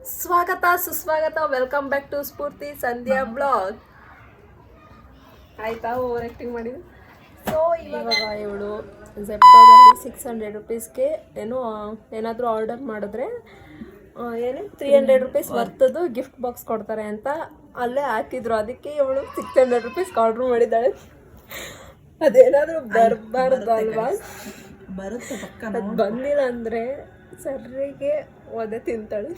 ಸ್ವಾಗತ ಸುಸ್ವಾಗತ, welcome back to Spoorthi Sandhya blog. ಆಯ್ತಾ ಓವರ್ ಆ್ಯಕ್ಟಿಂಗ್ ಮಾಡಿದ್ದು. ಸೊ ಇವಾಗ ಇವಳು ಝೆಪ್ಟೋದಲ್ಲಿ 600 ರುಪೀಸ್ಗೆ ಏನಾದರೂ ಆರ್ಡರ್ ಮಾಡಿದ್ರೆ 300 ರುಪೀಸ್ ವರ್ತದ್ದು ಗಿಫ್ಟ್ ಬಾಕ್ಸ್ ಕೊಡ್ತಾರೆ ಅಂತ ಅಲ್ಲೇ ಹಾಕಿದ್ರು. ಅದಕ್ಕೆ ಇವಳು 600 ರುಪೀಸ್ಗೆ ಆರ್ಡ್ರ್ ಮಾಡಿದ್ದಾಳೆ. ಅದೇನಾದರೂ ಬರಬಾರ್ದು ಅಲ್ವಾ? ಬರುತ್ತೆ ಪಕ್ಕ. ಅದು ಬಂದಿಲ್ಲ ಅಂದರೆ ಸರಿಗೆ ಒದೆ ತಿಂತಾಳೆ.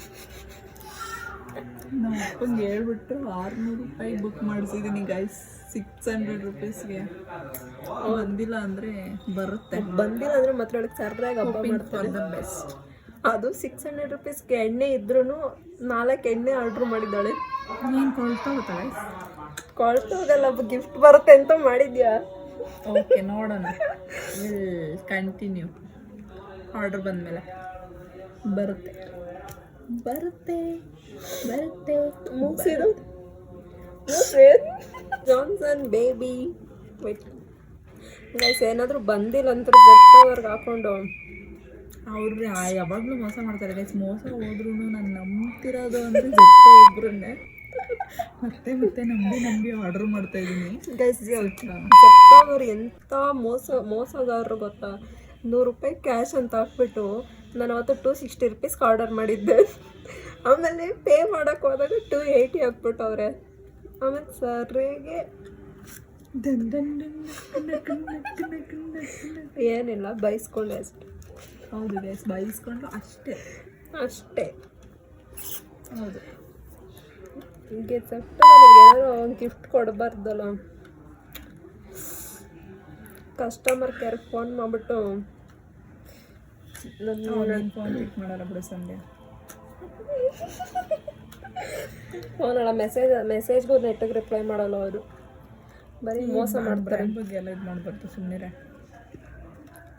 ನಮ್ಮ ಅಪ್ಪಂಗೆ ಹೇಳ್ಬಿಟ್ಟು 600 ರೂಪಾಯಿ ಬುಕ್ ಮಾಡಿಸಿದ್ದೀನಿ ಗೈಸ್, 600 ರುಪೀಸ್ಗೆ. ಬಂದಿಲ್ಲ ಅಂದರೆ ಬರುತ್ತೆ. ಬಂದಿಲ್ಲ ಅಂದರೆ ಮಾತ್ರ ಒಳಗೆ ಸರ್ರಾಗಿ ಹಬ್ಬ ಮಾಡ್ತಾರೆ. The best. ಅದು 600 ರುಪೀಸ್ಗೆ ಎಣ್ಣೆ ಇದ್ರೂ 4 ಎಣ್ಣೆ ಆರ್ಡ್ರ್ ಮಾಡಿದ್ದಾಳೆ. ನೀನು ಕೊಳ್ತೋಗುತ್ತಾ ಗೈಸ್? ಕೊಳ್ತೋಗಲ್ಲ, ಗಿಫ್ಟ್ ಬರುತ್ತೆ ಅಂತ ಮಾಡಿದ್ಯಾ? ಓಕೆ, ನೋಡೋಣ. Will continue. ಆರ್ಡರ್ ಬಂದಮೇಲೆ ಬರುತ್ತೆ ಬರುತ್ತೆ ಬರುತ್ತೆ. ಮುಗಿಸಿದು ಜಾನ್ಸನ್ ಬೇಬಿ ವೆಟ್ ಗೈಸ್. ಏನಾದರೂ ಬಂದಿಲ್ಲ ಅಂತ ಜೆಪ್ಟೋವರ್ಗೆ ಹಾಕೊಂಡು ಅವ್ರು ಯಾವಾಗಲೂ ಮೋಸ ಮಾಡ್ತಾರೆ ಗೈಸ್. ಮೋಸ ಹೋದ್ರೂ ನಾನು ನಂಬ್ತಿರೋದು ಅಂದರೆ ಜೆಪ್ಟೋ ಒಬ್ರನ್ನೇ ಮತ್ತೆ ನಂಬಿ ಆರ್ಡರ್ ಮಾಡ್ತಾ ಇದ್ದೀನಿ ಗೈಸ್. ಜೆಪ್ಟೋದವ್ರು ಎಂಥ ಮೋಸಗಾರರು ಗೊತ್ತಾ? 100 ರೂಪಾಯಿ ಕ್ಯಾಶ್ ಅಂತ ಹಾಕ್ಬಿಟ್ಟು ನಾನು ಅವತ್ತು 260 ರುಪೀಸ್ಗೆ ಆರ್ಡರ್ ಮಾಡಿದ್ದೆ. ಆಮೇಲೆ ಪೇ ಮಾಡೋಕ್ಕೆ ಹೋದಾಗ 280 ಹಾಕ್ಬಿಟ್ಟವ್ರೆ. ಆಮೇಲೆ ಸರಿಗೆ ಏನಿಲ್ಲ, ಬೈಸ್ಕೊಂಡೆ ಅಷ್ಟೆ. ಹೌದು ಗೈಸ್, ಬೈಸ್ಕೊಂಡು ಅಷ್ಟೇ. ಹೌದು. ಹೀಗೆ ಸೆಪ್ಟೆಂಬರ್ಗೆ ಏನಾದ್ರು ಒಂದು ಗಿಫ್ಟ್ ಕೊಡಬಾರ್ದಲ್ಲ. ಕಸ್ಟಮರ್ ಕೇರ್ಗೆ ಫೋನ್ ಮಾಡಿಬಿಟ್ಟು ಫೋನ್ ಪಿಕ್ ಮಾಡಲ್ಲ ಬಿಡು ಸಂಧ್ಯಾ. ಫೋನಲ್ಲ, ಮೆಸೇಜ್ಗೂ ನೆಟ್ಟಿಗೆ ರಿಪ್ಲೈ ಮಾಡಲ್ಲ ಅವರು. ಬರೀ ಮೋಸ ಮಾಡ್ತಾರೆ. ಬಗ್ಗೆ ಎಲ್ಲ ಇದು ಮಾಡಬಾರ್ದು, ಸುಮ್ಮನೆ.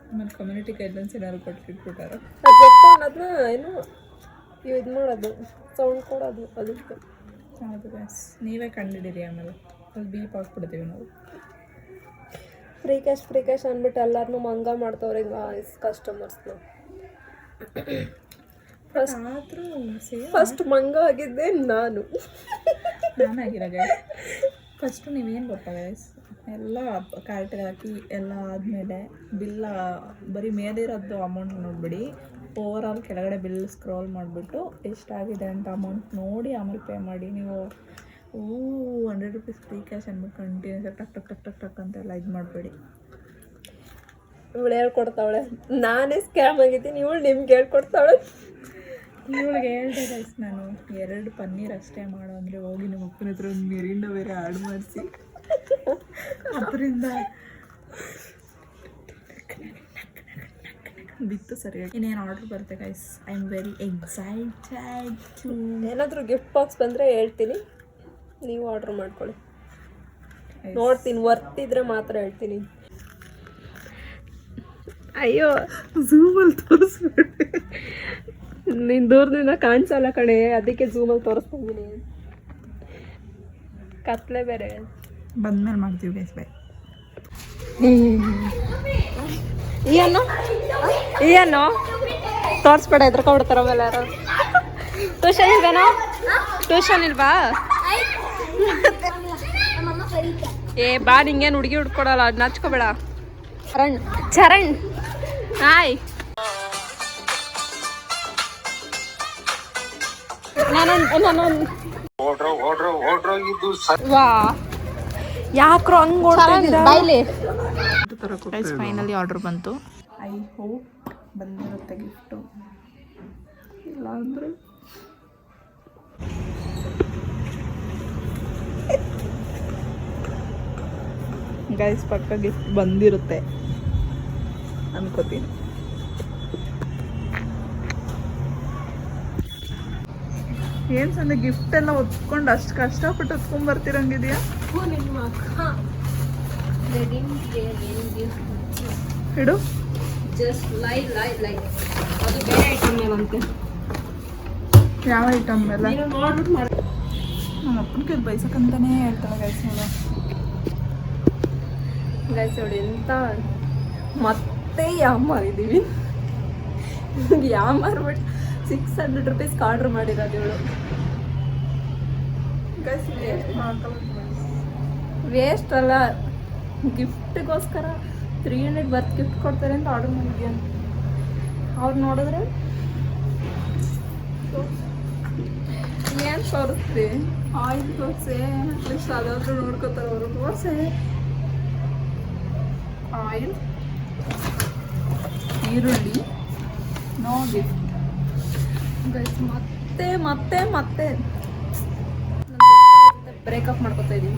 ಆಮೇಲೆ ಕಮ್ಯುನಿಟಿ ಗೈಡ್ಲೈನ್ಸ್ ಏನಾದ್ರು ಕೊಟ್ಟಿಟ್ಬಿಟ್ಟಾರೆ. ಅದನ್ನ ಏನು ಇದು ಮಾಡೋದು, ಸೌಂಡ್ ಕೊಡೋದು, ಅದಕ್ಕೆ. ಹೌದು ಗೈಸ್, ನೀವೇ ಕಂಡಿದ್ದೀರಿ. ಆಮೇಲೆ ಅದು ಬೀಪ್ ಹಾಕ್ಬಿಡ್ತೀವಿ ನಾವು. ಫ್ರೀ ಕ್ಯಾಶ್ ಅಂದ್ಬಿಟ್ಟು ಎಲ್ಲರನ್ನೂ ಮಂಗ ಮಾಡ್ತವ್ರೆ ಕಸ್ಟಮರ್ಸ್ನ. ಫಸ್ಟ್ ಮಂಗ ಆಗಿದ್ದೆ ನಾನಾಗಿರೋ ಗೈಸ್. ಫಸ್ಟು ನೀವೇನು ಗೊತ್ತಾ ಗೈಸ್, ಎಲ್ಲ ಕಾರ್ಟಿಗೆ ಹಾಕಿ ಎಲ್ಲ ಆದಮೇಲೆ ಬಿಲ್ಲ ಬರೀ ಮೇಲಿರೋದು ಅಮೌಂಟ್ ನೋಡಿಬಿಡಿ. ಓವರಾಲ್ ಕೆಳಗಡೆ ಬಿಲ್ ಸ್ಕ್ರೋಲ್ ಮಾಡಿಬಿಟ್ಟು ಎಷ್ಟಾಗಿದೆ ಅಂತ ಅಮೌಂಟ್ ನೋಡಿ ಆಮೇಲೆ ಪೇ ಮಾಡಿ. ನೀವು 100 ರುಪೀಸ್ ಫ್ರೀ ಕ್ಯಾಶ್ ಅಂದ್ಬಿಟ್ಟು ಕಂಟಿನ್ಯೂಸ್ ಟಕ್ ಟಕ್ ಟಕ್ ಟಕ್ ಟಕ್ ಅಂತೆಲ್ಲ ಇದು ಮಾಡಬೇಡಿ. ಇವಳು ಹೇಳ್ಕೊಡ್ತಾವಳೆ, ನಾನೇ ಸ್ಕ್ಯಾಮ್ ಆಗಿದ್ದೀನಿ, ಇವಳು ನಿಮ್ಗೆ ಹೇಳ್ಕೊಡ್ತಾವಳೆ. ಇವಳಿಗೆ ಹೇಳ್ದೆ ಗೈಸ್, ನಾನು 2 ಪನ್ನೀರ್ ಅಷ್ಟೇ ಮಾಡು ಅಂದರೆ ಹೋಗಿ ನಿಮ್ಮ ಅಪ್ಪನ ಹತ್ರ ಒಂದು ಮಿರಿಂಡ ಬೇರೆ ಆಡ್ ಮಾಡಿಸಿ ಅದರಿಂದ ಬಿತ್ತು ಸರಿಯಾಗಿ. ಇನ್ನೇನು ಆರ್ಡ್ರ್ ಬರುತ್ತೆ guys. I am very excited to. ಏನಾದರೂ ಗಿಫ್ಟ್ ಬಾಕ್ಸ್ ಬಂದರೆ ಹೇಳ್ತೀನಿ, ನೀವು ಆರ್ಡ್ರ್ ಮಾಡ್ಕೊಳ್ಳಿ. ನೋಡ್ತೀನಿ, ವರ್ತಿದ್ರೆ ಮಾತ್ರ ಹೇಳ್ತೀನಿ. ಅಯ್ಯೋ, ಝೂಮಲ್ಲಿ ತೋರಿಸ್ಬಿಡಿ. ನೀನು ದೂರದಿಂದ ಕಾಣಿಸಲ್ಲ ಕಣೆ, ಅದಕ್ಕೆ ಝೂಮಲ್ಲಿ ತೋರಿಸ್ತಾ ಇದ್ದೀನಿ. ಕತ್ಲೆ ಬೇರೆ. ಬಂದ್ಮೇಲೆ ಮಾಡ್ತೀವಿ ಗೈಸ್, ಬೈ. ಏನು ತೋರಿಸ್ಬೇಡ, ಎದ್ರಕೊಬಿಡ್ತಾರ ಆಮೇಲೆ ಯಾರು. ಟ್ಯೂಷನ್ ಇಲ್ವೇನೋ? ಟ್ಯೂಷನ್ ಇಲ್ವಾ? ಬಾ, ನಿಂಗೇನು ಹುಡುಗಿ ಹುಡ್ಕೊಡಲ್ಲ, ಅದನ್ನ ಹಚ್ಕೋಬೇಡ. ಚರಣ್ ಹಾಯ್. ವಾ, ಯಾಕ್ರೋ ಹಂಗೆ ಓಡ್ತಿದ್ದೀರಾ? ಫೈನಲಿ ಆರ್ಡರ್ ಬಂತು. ಐ ಹೋಪ್ ಬಂದಿರುತ್ತೆ ಗಿಫ್ಟು. ಇಲ್ಲ ಅಂದರೆ ಗೈಸ್ ಪಕ್ಕ ಗಿಫ್ಟ್ ಬಂದಿರುತ್ತೆ ಅನ್ಕೋತೀನಿ. ಏನು ಸಂದೆ ಗಿಫ್ಟ್ ಎಲ್ಲ ಹೊತ್ಕೊಂಡು ಅಷ್ಟು ಕಷ್ಟಪಟ್ಟು ಹೊತ್ಕೊಂಡ್ ಬರ್ತಿರಂಗಿದೆಯಾ? ಇಡು. ಯಾವ ಐಟಮ್ ಎಲ್ಲ ನಮ್ಮ ಅಪ್ಪನ ಕೈ ಬೈಸಕ್ಕಂತಾನೆ ಹೇಳ್ತಾಳೆ ಗೈಸ್. ಗೈಸ್ ನೋಡಿ ಎಂತ ಮತ್ತೆ ಯಾವ ಮಾರಿದ್ದೀವಿ. ಯಾವ ಮಾರ್ಬಿಟ್ಟು 600 ರುಪೀಸ್ಗೆ ಆರ್ಡ್ರ್ ಮಾಡಿರೋದು ಇವಳು. ವೇಸ್ಟ್ ಅಲ್ಲ, ಗಿಫ್ಟಿಗೋಸ್ಕರ 300 ಬರ್ತ್ ಗಿಫ್ಟ್ ಕೊಡ್ತಾರೆ ಅಂತ ಆರ್ಡರ್ ಮಾಡಿದ್ಯಾ. ಅವ್ರು ನೋಡಿದ್ರೆ ಏನು ತೋರಿಸ್ತಿ, ಆಯಿಲ್ ತೋರಿಸಿ ಅಟ್ಲೀಸ್ಟ್ ಅದಾದ್ರೂ ನೋಡ್ಕೋತಾರೆ ಅವರು. ತೋರಿಸಿ ಆಯಿಲ್, ಈರುಳ್ಳಿ, ನೋ ಗಿಫ್ಟ್ ಗೈಸ್. ಮತ್ತೆ ಬ್ರೇಕಪ್ ಮಾಡ್ಕೊತಾ ಇದ್ದೀವಿ.